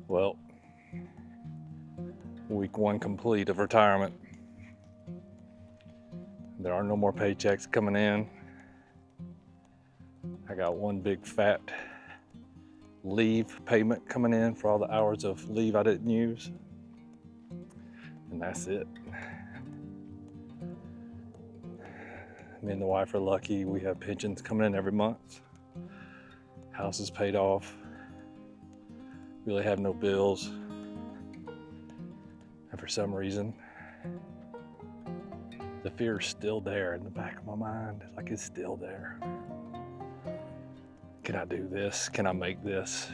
Well, week one complete of retirement. There are no more paychecks coming in. I got one big fat leave payment coming in for all the hours of leave I didn't use. And that's it. Me and the wife are lucky. We have pensions coming in every month. House is paid off. Really have no bills. And for some reason, the fear is still there in the back of my mind. Like it's still there. Can I do this? Can I make this?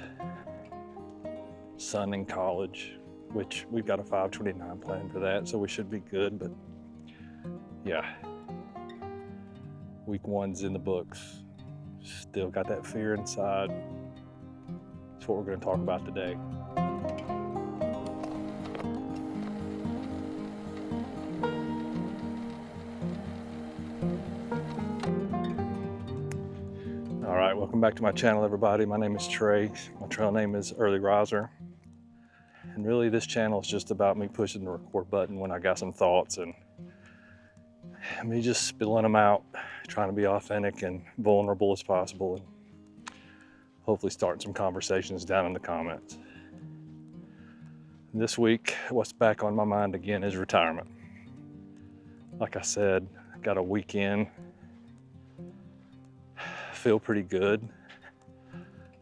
Son in college, which we've got a 529 plan for that, so we should be good. But yeah, week one's in the books. Still got that fear inside. That's what we're going to talk about today. All right, welcome back to my channel, everybody. My name is Trey. My trail name is Early Riser. And really, this channel is just about me pushing the record button when I got some thoughts and me just spilling them out, trying to be authentic and vulnerable as possible, and hopefully starting some conversations down in the comments. This week, what's back on my mind again is retirement. Like I said, got a weekend. Feel pretty good. I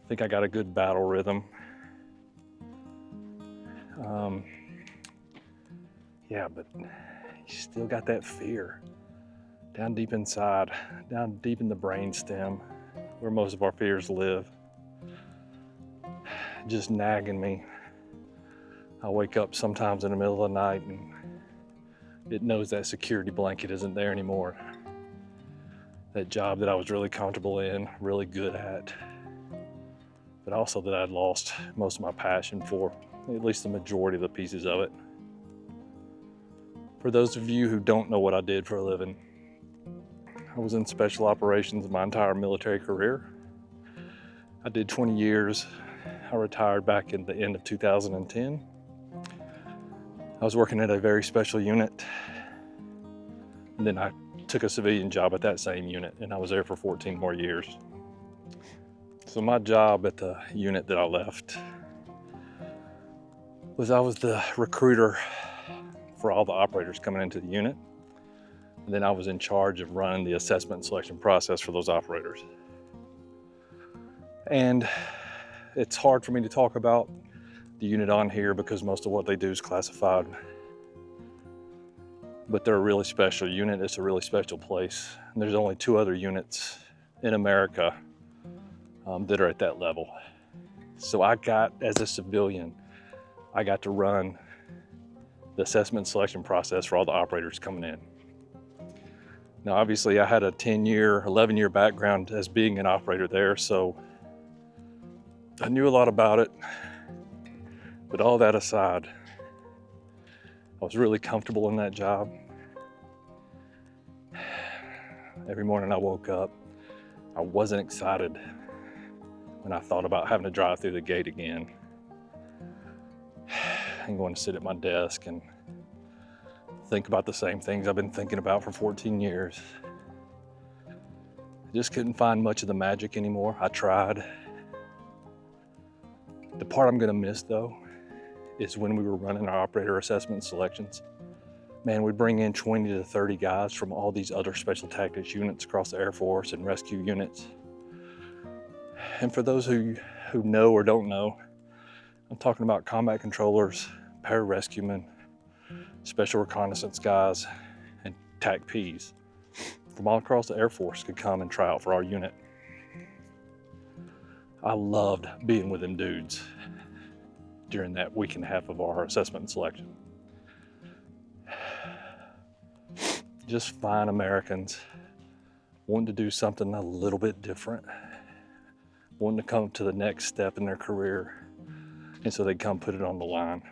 think I got a good battle rhythm. Yeah, but you still got that fear down deep inside, down deep in the brainstem, where most of our fears live, just nagging me. I wake up sometimes in the middle of the night and it knows that security blanket isn't there anymore. That job that I was really comfortable in, really good at, but also that I'd lost most of my passion for, at least the majority of the pieces of it. For those of you who don't know what I did for a living, I was in special operations my entire military career. I did 20 years. I retired back in the end of 2010. I was working at a very special unit, and then I took a civilian job at that same unit, and I was there for 14 more years. So my job at the unit that I left was I was the recruiter for all the operators coming into the unit. And then I was in charge of running the assessment and selection process for those operators. And it's hard for me to talk about the unit on here because most of what they do is classified. But they're a really special unit. It's a really special place. And there's only 2 other units in America that are at that level. So I got, as a civilian, I got to run the assessment and selection process for all the operators coming in. Now, obviously, I had a 10-year, 11-year background as being an operator there, so I knew a lot about it. But all that aside, I was really comfortable in that job. Every morning I woke up, I wasn't excited when I thought about having to drive through the gate again and going to sit at my desk and think about the same things I've been thinking about for 14 years. I just couldn't find much of the magic anymore. I tried. The part I'm gonna miss though is when we were running our operator assessment selections. Man, we bring in 20 to 30 guys from all these other special tactics units across the Air Force and rescue units. And for those who know or don't know, I'm talking about combat controllers, pararescuemen, special reconnaissance guys, and TAC-Ps from all across the Air Force could come and try out for our unit. I loved being with them dudes during that week and a half of our assessment and selection. Just fine Americans wanting to do something a little bit different, wanting to come to the next step in their career, and so they come put it on the line,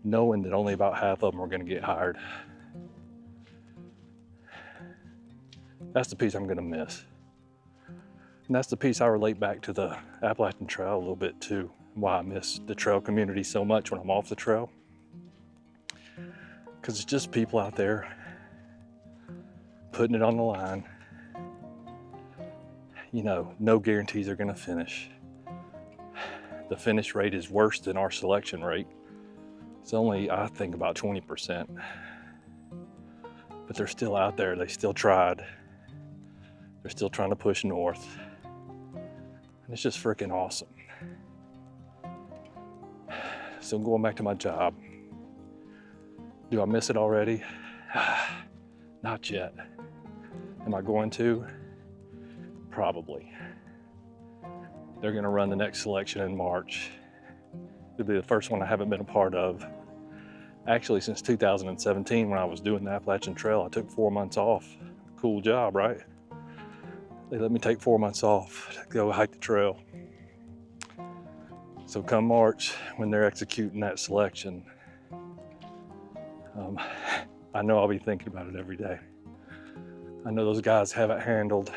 knowing that only about half of them are going to get hired. That's the piece I'm going to miss. And that's the piece I relate back to the Appalachian Trail a little bit too. why I miss the trail community so much when I'm off the trail. Because it's just people out there putting it on the line. You know, no guarantees they're gonna finish. The finish rate is worse than our selection rate. It's only, I think, about 20%. But they're still out there, they still tried. They're still trying to push north. And it's just freaking awesome. So going back to my job, do I miss it already? Not yet. Am I going to? Probably. They're gonna run the next selection in March. It'll be the first one I haven't been a part of. Actually, since 2017, when I was doing the Appalachian Trail, I took 4 months off. Cool job, right? They let me take 4 months off to go hike the trail. So come March, when they're executing that selection, I know I'll be thinking about it every day. I know those guys have it handled.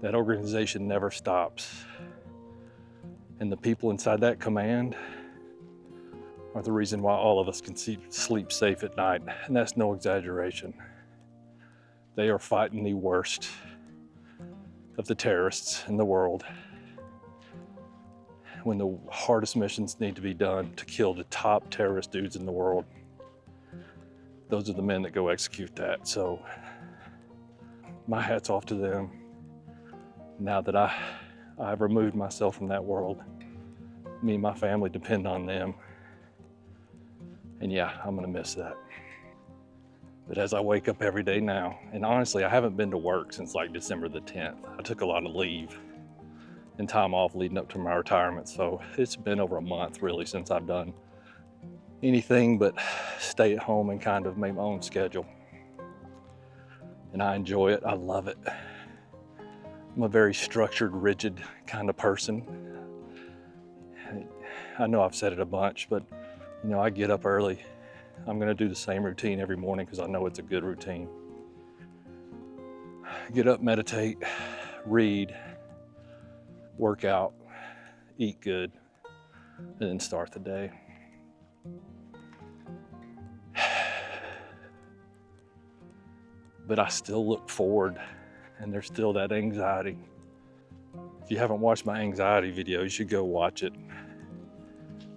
That organization never stops. And the people inside that command are the reason why all of us can sleep safe at night. And that's no exaggeration. They are fighting the worst of the terrorists in the world. When the hardest missions need to be done to kill the top terrorist dudes in the world, those are the men that go execute that. So my hat's off to them. Now that I've removed myself from that world, me and my family depend on them. And yeah, I'm gonna miss that. But as I wake up every day now, and honestly, I haven't been to work since like December the 10th. I took a lot of leave and time off leading up to my retirement. So it's been over a month really since I've done anything but stay at home and kind of make my own schedule. And I enjoy it, I love it. I'm a very structured, rigid kind of person. I know I've said it a bunch, but you know, I get up early. I'm gonna do the same routine every morning because I know it's a good routine. Get up, meditate, read, work out, eat good, and then start the day. But I still look forward, and there's still that anxiety. If you haven't watched my anxiety video, you should go watch it.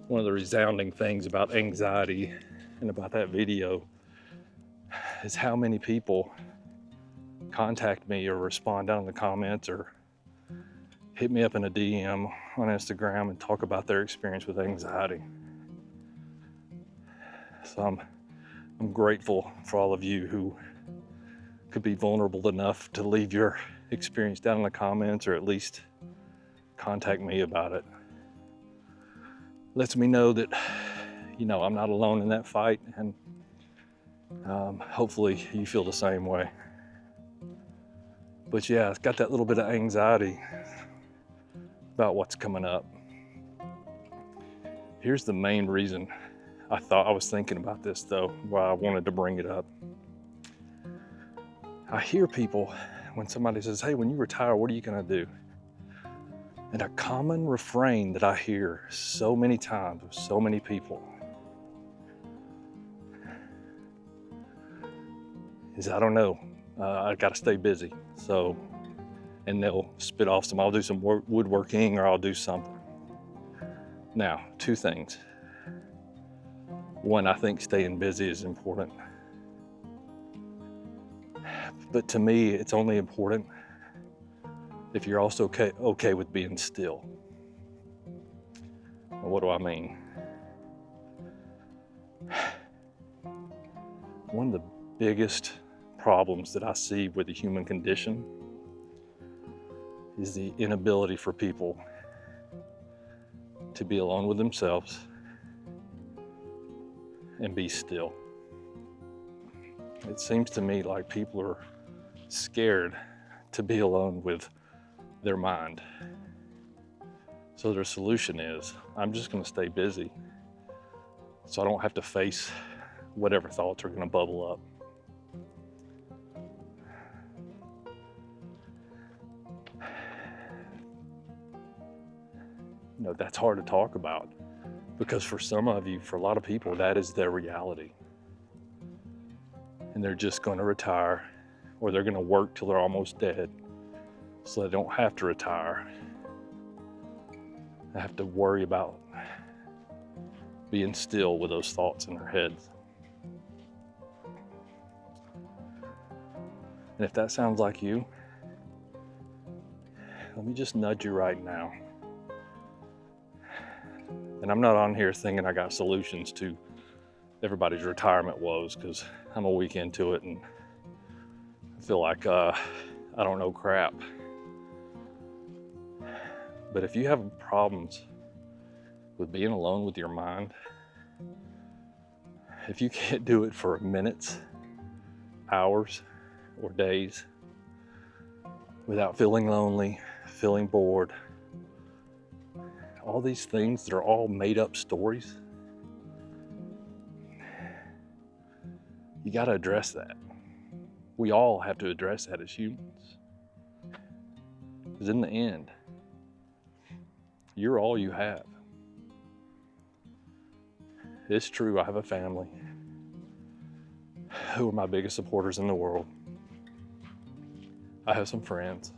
One of the resounding things about anxiety and about that video is how many people contact me or respond down in the comments or hit me up in a DM on Instagram and talk about their experience with anxiety. So I'm grateful for all of you who could be vulnerable enough to leave your experience down in the comments or at least contact me about it. Lets me know that, you know, I'm not alone in that fight, and hopefully you feel the same way. But yeah, it's got that little bit of anxiety about what's coming up. Here's the main reason I was thinking about this though, why I wanted to bring it up. I hear people when somebody says, hey, when you retire, what are you gonna do? And a common refrain that I hear so many times with so many people is, I don't know, I gotta stay busy. So, and they'll spit off I'll do some woodworking or I'll do something. Now, two things. One, I think staying busy is important. But to me, it's only important if you're also okay with being still. Well, what do I mean? One of the biggest problems that I see with the human condition is the inability for people to be alone with themselves and be still. It seems to me like people are scared to be alone with their mind. So their solution is, I'm just gonna stay busy so I don't have to face whatever thoughts are gonna bubble up. That's hard to talk about because for some of you, for a lot of people, that is their reality. And they're just going to retire, or they're going to work till they're almost dead so they don't have to retire. They have to worry about being still with those thoughts in their heads. And if that sounds like you, let me just nudge you right now. And I'm not on here thinking I got solutions to everybody's retirement woes, because I'm a week into it and I feel like I don't know crap. But if you have problems with being alone with your mind, if you can't do it for minutes, hours, or days without feeling lonely, feeling bored, all these things that are all made up stories, you got to address that. We all have to address that as humans. Because in the end, you're all you have. It's true, I have a family who are my biggest supporters in the world. I have some friends,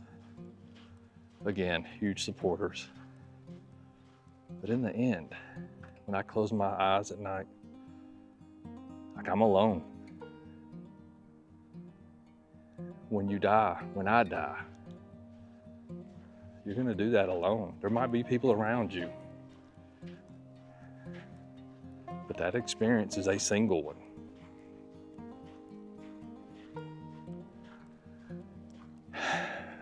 again, huge supporters. But in the end, when I close my eyes at night, like I'm alone. When you die, when I die, you're gonna do that alone. There might be people around you, but that experience is a single one.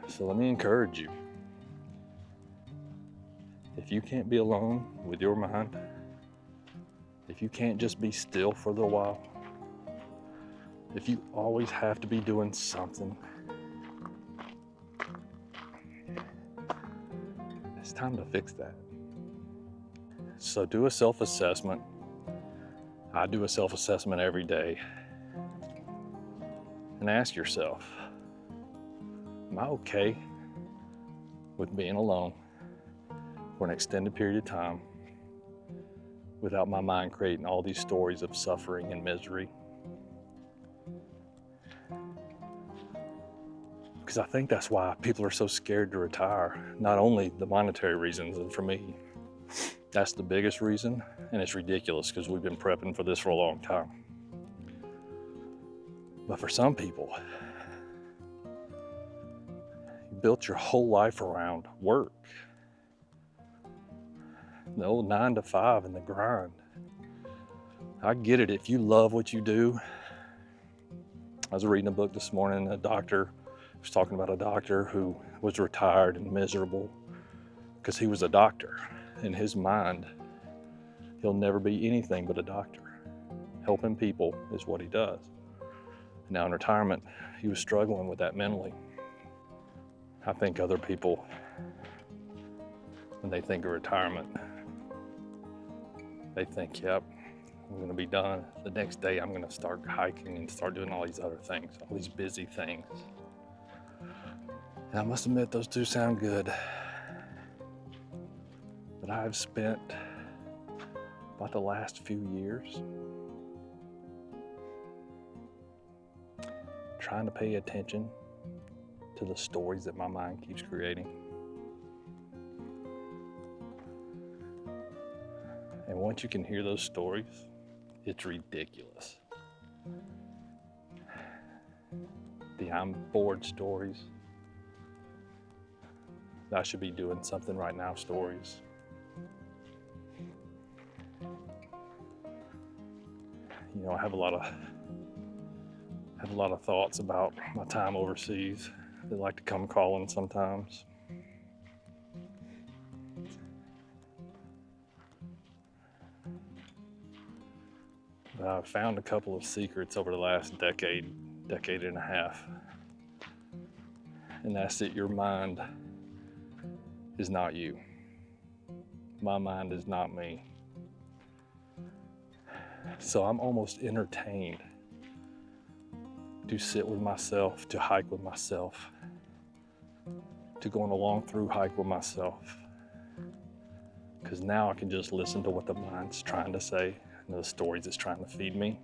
So let me encourage you. If you can't be alone with your mind, if you can't just be still for a little while, if you always have to be doing something, it's time to fix that. So do a self-assessment. I do a self-assessment every day. And ask yourself, am I okay with being alone for an extended period of time without my mind creating all these stories of suffering and misery? Because I think that's why people are so scared to retire. Not only the monetary reasons, and for me, that's the biggest reason, and it's ridiculous because we've been prepping for this for a long time. But for some people, you built your whole life around work. The old 9 to 5 and the grind. I get it if you love what you do. I was reading a book this morning, a doctor was talking about a doctor who was retired and miserable because he was a doctor. In his mind, he'll never be anything but a doctor. Helping people is what he does. Now in retirement, he was struggling with that mentally. I think other people, when they think of retirement, they think, yep, I'm gonna be done. The next day I'm gonna start hiking and start doing all these other things, all these busy things. And I must admit, those do sound good. But I've spent about the last few years trying to pay attention to the stories that my mind keeps creating. And once you can hear those stories, it's ridiculous. The I'm bored stories, I should be doing something right now stories. I have a lot of thoughts about my time overseas. They like to come calling sometimes. But I've found a couple of secrets over the last decade and a half. And that's that your mind is not you. My mind is not me. So I'm almost entertained to sit with myself, to hike with myself, to go on a long through hike with myself, because now I can just listen to what the mind's trying to say and the stories it's trying to feed me.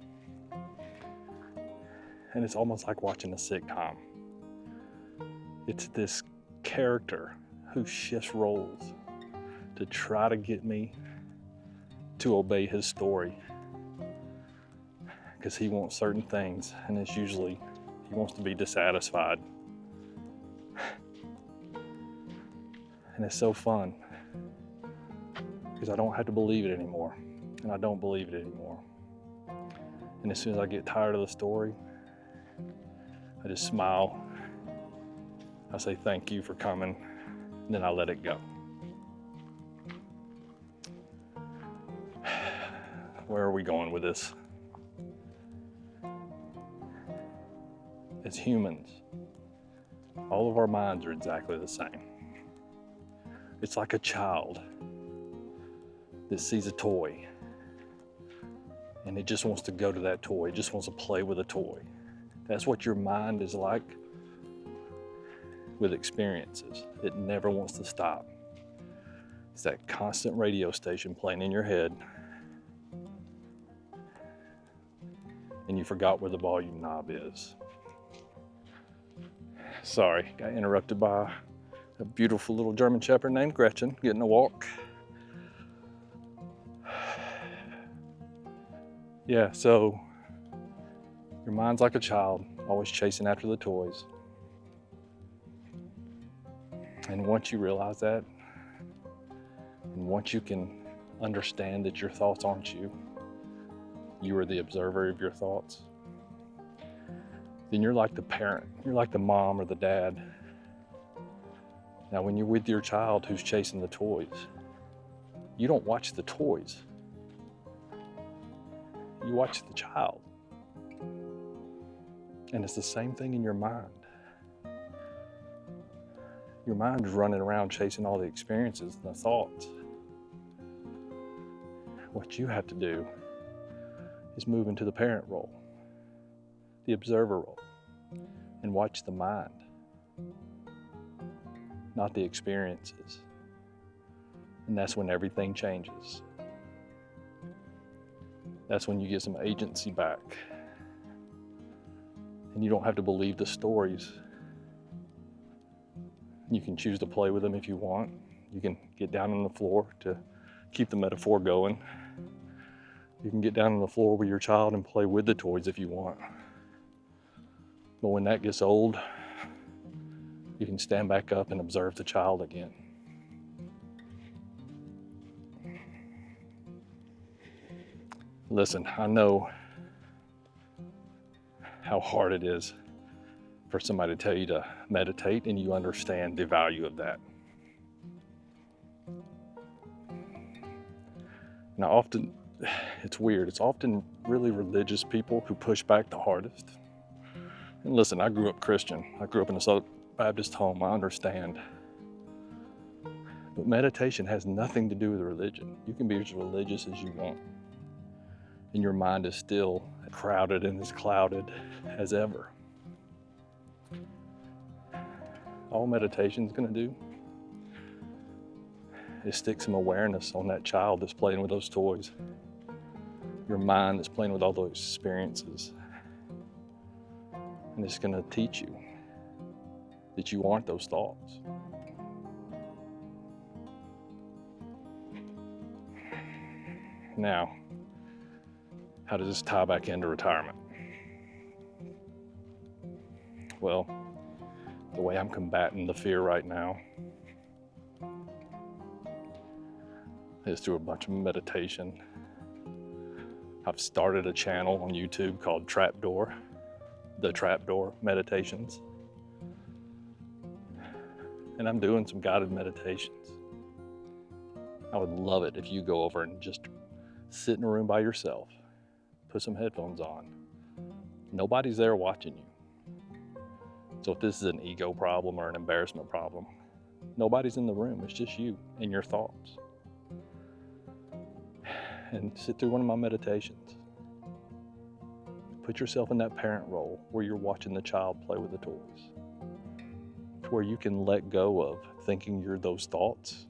And it's almost like watching a sitcom. It's this character who shifts roles to try to get me to obey his story, because he wants certain things, and it's usually he wants to be dissatisfied. And it's so fun because I don't have to believe it anymore, and I don't believe it anymore. And as soon as I get tired of the story, I just smile. I say thank you for coming, and then I let it go. Where are we going with this? As humans, all of our minds are exactly the same. It's like a child that sees a toy and it just wants to go to that toy, it just wants to play with a toy. That's what your mind is like with experiences. It never wants to stop. It's that constant radio station playing in your head, and you forgot where the volume knob is. Sorry, got interrupted by a beautiful little German Shepherd named Gretchen getting a walk. Yeah, so your mind's like a child, always chasing after the toys. And once you realize that, and once you can understand that your thoughts aren't you, you are the observer of your thoughts, then you're like the parent, you're like the mom or the dad. Now, when you're with your child who's chasing the toys, you don't watch the toys. You watch the child. And it's the same thing in your mind. Your mind's running around chasing all the experiences and the thoughts. What you have to do is move into the parent role, the observer role, and watch the mind, not the experiences. And that's when everything changes. That's when you get some agency back. And you don't have to believe the stories. You can choose to play with them if you want. You can get down on the floor to keep the metaphor going. You can get down on the floor with your child and play with the toys if you want. But when that gets old, you can stand back up and observe the child again. Listen, I know how hard it is for somebody to tell you to meditate, and you understand the value of that. Now, often, it's weird, it's often really religious people who push back the hardest. And listen, I grew up Christian. I grew up in a Southern Baptist home, I understand. But meditation has nothing to do with religion. You can be as religious as you want, and your mind is still crowded and as clouded as ever. All meditation's gonna do is stick some awareness on that child that's playing with those toys, your mind that's playing with all those experiences. And it's gonna teach you that you aren't those thoughts. Now, how does this tie back into retirement? Well, the way I'm combating the fear right now is through a bunch of meditation. I've started a channel on YouTube called The Trapdoor Meditations. And I'm doing some guided meditations. I would love it if you go over and just sit in a room by yourself, put some headphones on. Nobody's there watching you. So if this is an ego problem or an embarrassment problem, nobody's in the room, it's just you and your thoughts. And sit through one of my meditations. Put yourself in that parent role where you're watching the child play with the toys, to where you can let go of thinking you're those thoughts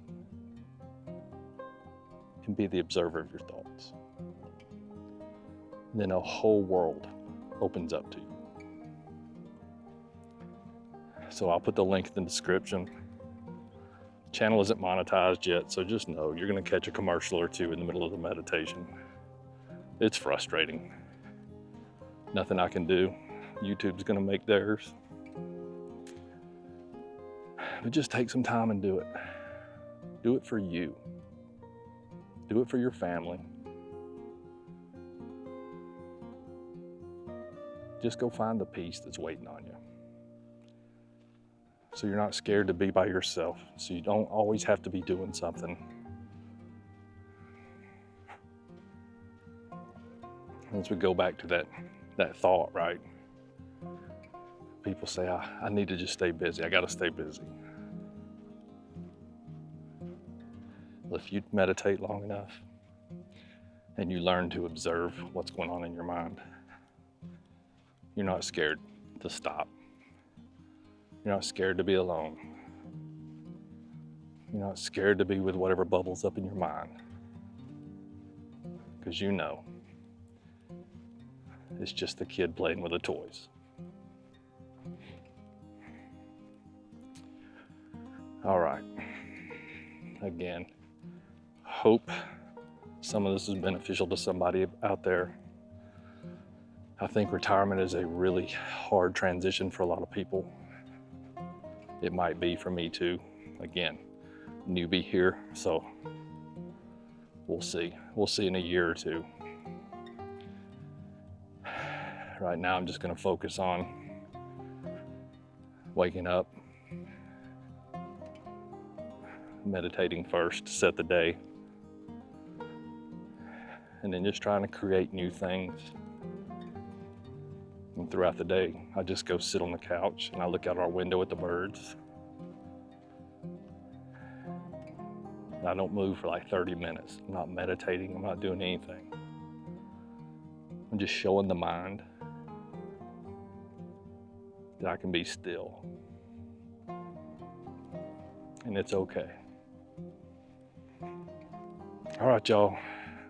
and be the observer of your thoughts. And then a whole world opens up to you. So I'll put the link in the description. The channel isn't monetized yet, so just know you're going to catch a commercial or two in the middle of the meditation. It's frustrating. Nothing I can do. YouTube's going to make theirs. But just take some time and do it. Do it for you. Do it for your family. Just go find the peace that's waiting on you. So you're not scared to be by yourself. So you don't always have to be doing something. Once we go back to that thought, right? People say, I need to just stay busy. I got to stay busy. Well, if you meditate long enough and you learn to observe what's going on in your mind, you're not scared to stop. You're not scared to be alone. You're not scared to be with whatever bubbles up in your mind. Because you know it's just the kid playing with the toys. All right. Again, hope some of this is beneficial to somebody out there. I think retirement is a really hard transition for a lot of people. It might be for me too. Again, newbie here, so we'll see. We'll see in a year or two. Right now, I'm just going to focus on waking up, meditating first to set the day, and then just trying to create new things. And throughout the day, I just go sit on the couch and I look out our window at the birds. And I don't move for like 30 minutes. I'm not meditating, I'm not doing anything. I'm just showing the mind that I can be still. And it's okay. All right, y'all.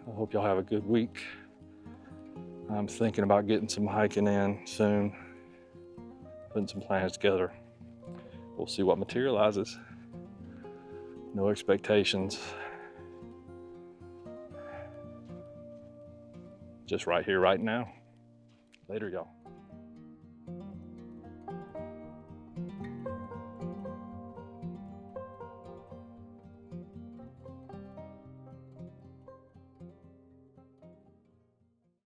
I hope y'all have a good week. I'm thinking about getting some hiking in soon, putting some plans together. We'll see what materializes. No expectations. Just right here, right now. Later, y'all.